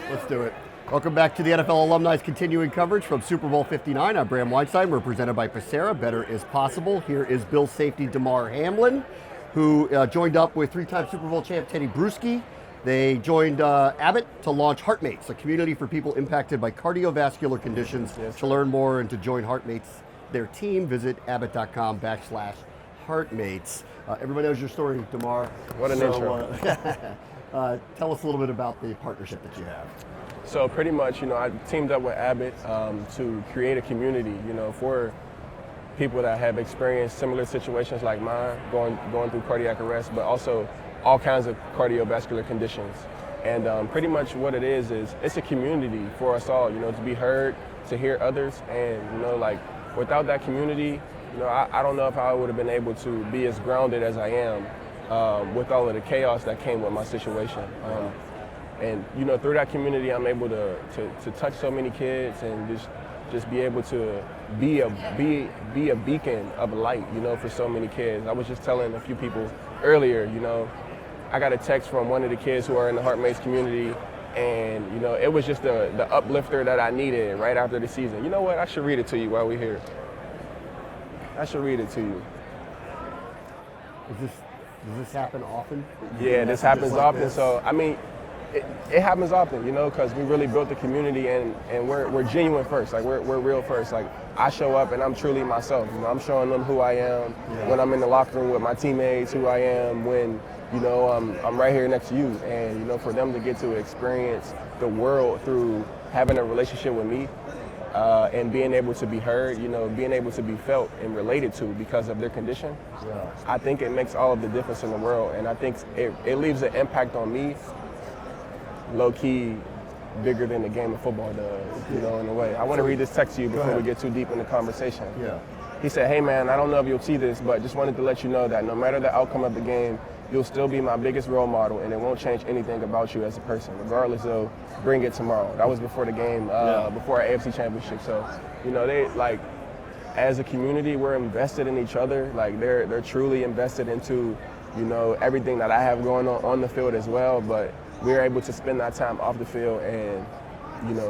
Let's do it. Welcome back to the NFL Alumni's continuing coverage from Super Bowl 59. I'm Bram Weinstein. We're presented by Pacera. Better is possible. Here is Bills safety Damar Hamlin, who joined up with three-time Super Bowl champ Teddy Bruschi. They joined Abbott to launch HeartMates, a community for people impacted by cardiovascular conditions. Yes. To learn more and to join HeartMates, their team, visit abbott.com/HeartMates. Everybody knows your story, Damar. What an intro. Tell us a little bit about the partnership that you have. So pretty much, I teamed up with Abbott to create a community, for people that have experienced similar situations like mine, going through cardiac arrest, but also all kinds of cardiovascular conditions. And pretty much what it is it's a community for us all, to be heard, to hear others. And, without that community, I don't know if I would have been able to be as grounded as I am with all of the chaos that came with my situation. And through that community, I'm able to touch so many kids and just be able to be a beacon of light, for so many kids. I was just telling a few people earlier, I got a text from one of the kids who are in the HeartMates community, and it was just the uplifter that I needed right after the season. You know what? I should read it to you while we're here. I should read it to you. Does this happen often? Yeah, this happens often. This? So it happens often, because we really built the community and we're genuine first. Like we're real first. Like I show up and I'm truly myself. I'm showing them who I am when I'm in the locker room with my teammates, who I am when I'm right here next to you. And for them to get to experience the world through having a relationship with me and being able to be heard, being able to be felt and related to because of their condition. Yeah. I think it makes all of the difference in the world, and I think it leaves an impact on me low-key bigger than the game of football does, in a way. I want to read this text to you before we get too deep in the conversation. Yeah. He said, "Hey man, I don't know if you'll see this, but just wanted to let you know that no matter the outcome of the game, you'll still be my biggest role model, and it won't change anything about you as a person, regardless of bring it tomorrow." That was before the game, before our AFC Championship. So, they as a community, we're invested in each other. Like they're truly invested into, everything that I have going on the field as well. But we're able to spend that time off the field and,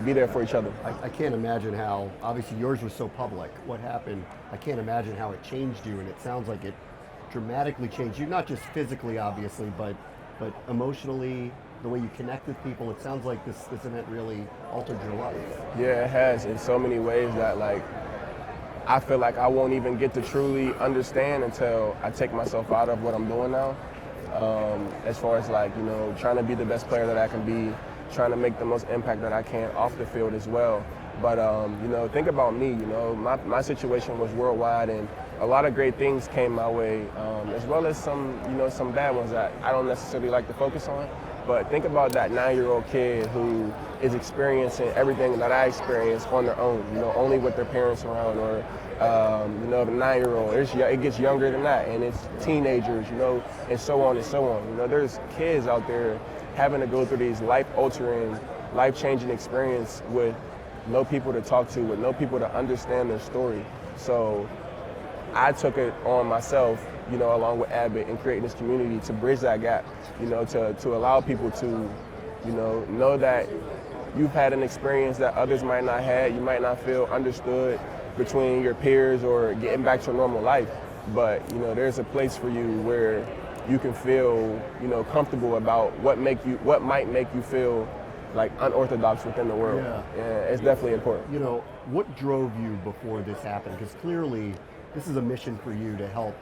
be there for each other. I can't imagine how, obviously yours was so public. What happened, I can't imagine how it changed you, and it sounds like it dramatically changed you, not just physically, obviously, but emotionally, the way you connect with people. It sounds like this event really altered your life. Yeah, it has in so many ways that, I feel like I won't even get to truly understand until I take myself out of what I'm doing now. As far as trying to be the best player that I can be, trying to make the most impact that I can off the field as well. But think about me. My situation was worldwide, and a lot of great things came my way, as well as some bad ones that I don't necessarily like to focus on. But think about that 9-year-old kid who is experiencing everything that I experienced on their own, only with their parents around, or the 9-year-old. It gets younger than that, and it's teenagers, and so on and so on. There's kids out there having to go through these life-altering, life-changing experience with no people to talk to, with no people to understand their story. So I took it on myself, along with Abbott, and creating this community to bridge that gap, to allow people to, know that you've had an experience that others might not have. You might not feel understood between your peers or getting back to normal life. But, there's a place for you where you can feel, comfortable about what might make you feel like unorthodox within the world. Yeah, it's definitely important. What drove you before this happened? Because clearly this is a mission for you to help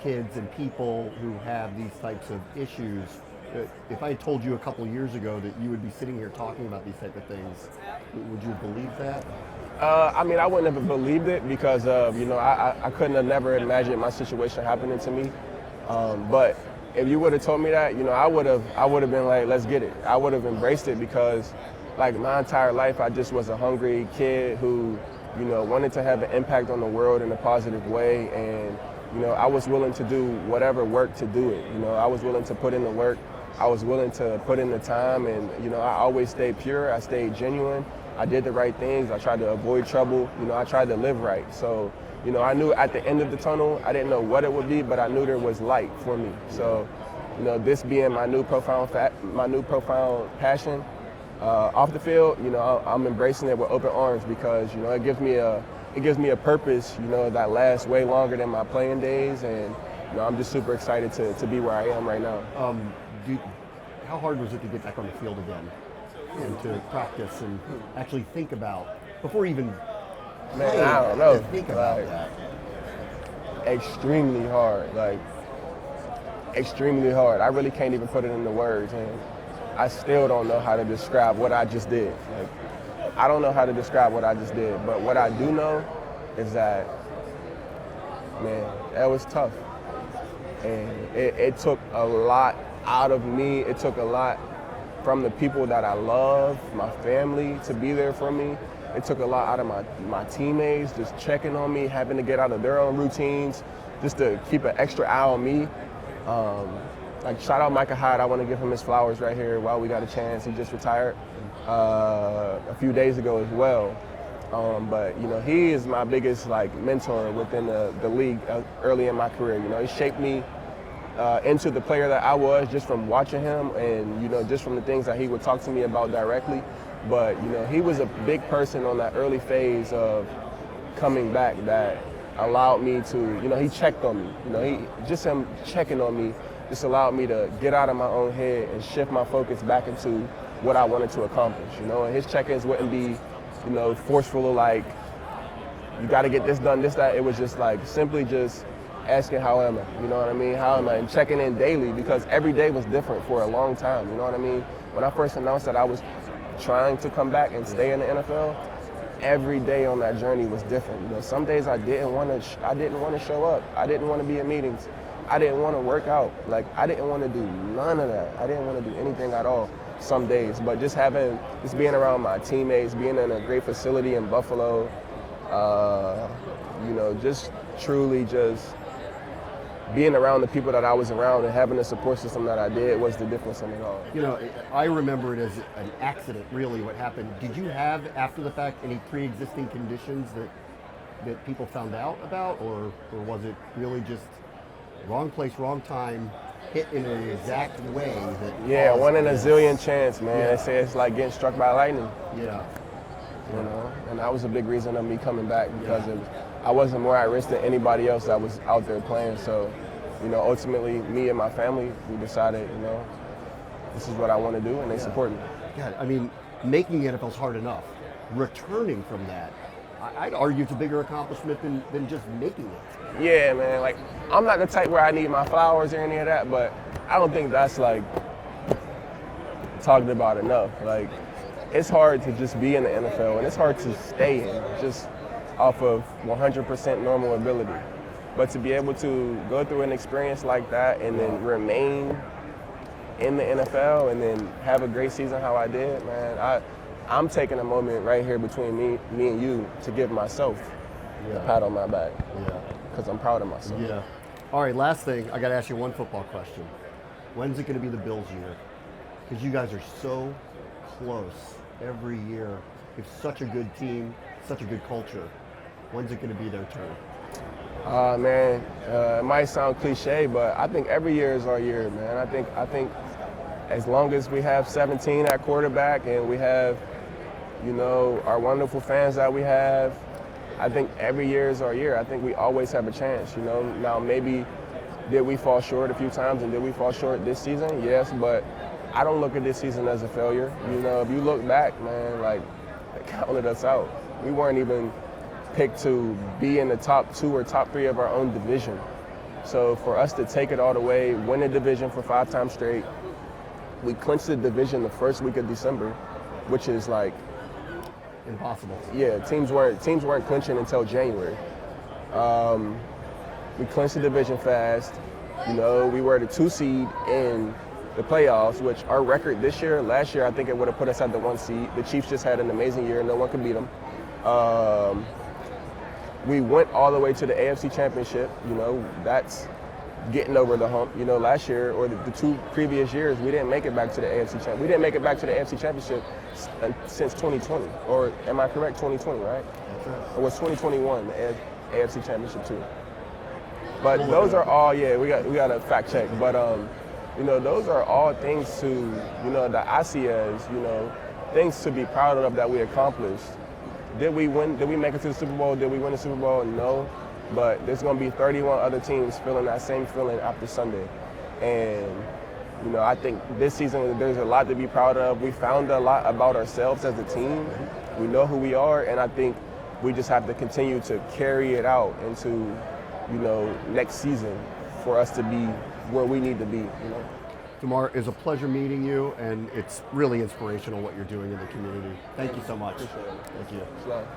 kids and people who have these types of issues. If I had told you a couple of years ago that you would be sitting here talking about these type of things, would you believe that? I wouldn't have believed it because of, I couldn't have never imagined my situation happening to me. But if you would have told me that, I would have been like, let's get it. I would have embraced it because, my entire life, I just was a hungry kid who, wanted to have an impact on the world in a positive way. And, I was willing to do whatever work to do it. I was willing to put in the work. I was willing to put in the time. And, I always stayed pure. I stayed genuine. I did the right things. I tried to avoid trouble. I tried to live right. So, I knew at the end of the tunnel, I didn't know what it would be, but I knew there was light for me. So, this being my new profound passion, Off the field, you know, I'm embracing it with open arms because, you know, it gives me a purpose, you know, that lasts way longer than my playing days, and you know, I'm just super excited to be where I am right now. How hard was it to get back on the field again and to practice and actually think about before even? Man, I don't know. Think about that. Extremely hard, like extremely hard. I really can't even put it into words, and I still don't know how to describe what I just did. Like, I don't know how to describe what I just did, but what I do know is that, man, that was tough. And it took a lot out of me. It took a lot from the people that I love, my family, to be there for me. It took a lot out of my teammates, just checking on me, having to get out of their own routines, just to keep an extra eye on me. Like, shout out Micah Hyde. I want to give him his flowers right here while we got a chance. He just retired a few days ago as well. But, you know, he is my biggest, like, mentor within the league early in my career. You know, he shaped me into the player that I was just from watching him and, you know, just from the things that he would talk to me about directly. But, you know, he was a big person on that early phase of coming back that allowed me to, you know, he checked on me. You know, just him checking on me just allowed me to get out of my own head and shift my focus back into what I wanted to accomplish, you know. And his check-ins wouldn't be, you know, forceful, like, you got to get this done, this, that. It was just like simply just asking, how am I? You know what I mean? How am I? And checking in daily, because every day was different for a long time. You know what I mean? When I first announced that I was trying to come back and stay in the NFL, every day on that journey was different. You know, some days I didn't want to show up. I didn't want to be in meetings. I didn't want to work out. Like, I didn't want to do none of that. I didn't want to do anything at all some days. But just being around my teammates, being in a great facility in Buffalo, you know, just truly just being around the people that I was around and having the support system that I did was the difference in it all. You know, I remember it as an accident, really, what happened. Did you have, after the fact, any pre-existing conditions that people found out about, or was it really just wrong place, wrong time, hit in an exact way that? Yeah, one in a zillion chance, man. Yeah. They say it's like getting struck by lightning. Yeah. You know, and that was a big reason of me coming back, because I wasn't more at risk than anybody else that was out there playing. So, you know, ultimately, me and my family, we decided, you know, this is what I want to do, and they support me. God, I mean, making the NFL is hard enough. Returning from that, I'd argue it's a bigger accomplishment than just making it. Yeah, man. Like, I'm not the type where I need my flowers or any of that, but I don't think that's, like, talked about enough. Like, it's hard to just be in the NFL, and it's hard to stay in just off of 100% normal ability. But to be able to go through an experience like that and then remain in the NFL and then have a great season how I did, man, I'm taking a moment right here between me and you to give myself a pat on my back. Yeah. Because I'm proud of myself. Yeah. All right, last thing, I got to ask you one football question. When's it going to be the Bills' year? Because you guys are so close every year. You have such a good team, such a good culture. When's it going to be their turn? Man, it might sound cliche, but I think every year is our year, man. I think as long as we have 17 at quarterback and we have, you know, our wonderful fans that we have, I think every year is our year. I think we always have a chance, you know. Now, maybe did we fall short a few times, and did we fall short this season? Yes, but I don't look at this season as a failure. You know, if you look back, man, like, they counted us out. We weren't even picked to be in the top 2 or top 3 of our own division. So for us to take it all the way, win the division for 5 times straight, we clinched the division the first week of December, which is like impossible. Yeah, teams weren't clinching until January. We clinched the division fast. You know, we were the 2 seed in the playoffs, which our record last year, I think it would have put us at the 1 seed. The Chiefs just had an amazing year. No one could beat them. We went all the way to the AFC Championship. You know, that's getting over the hump. You know, last year or the 2 previous years, we didn't make it back to the AFC Championship. We didn't make it back to the AFC Championship since 2020. Or am I correct? 2020, right? That's right. Or was 2021 the AFC Championship too? But those are all, we got to fact check. But you know, those are all things that I see as, you know, things to be proud of that we accomplished. Did we win? Did we make it to the Super Bowl? Did we win the Super Bowl? No. But there's going to be 31 other teams feeling that same feeling after Sunday. And, you know, I think this season there's a lot to be proud of. We found a lot about ourselves as a team. We know who we are, and I think we just have to continue to carry it out into, you know, next season for us to be where we need to be, you know. Damar, it's a pleasure meeting you, and it's really inspirational what you're doing in the community. Thank you so much. Appreciate it. Thank you. Slow.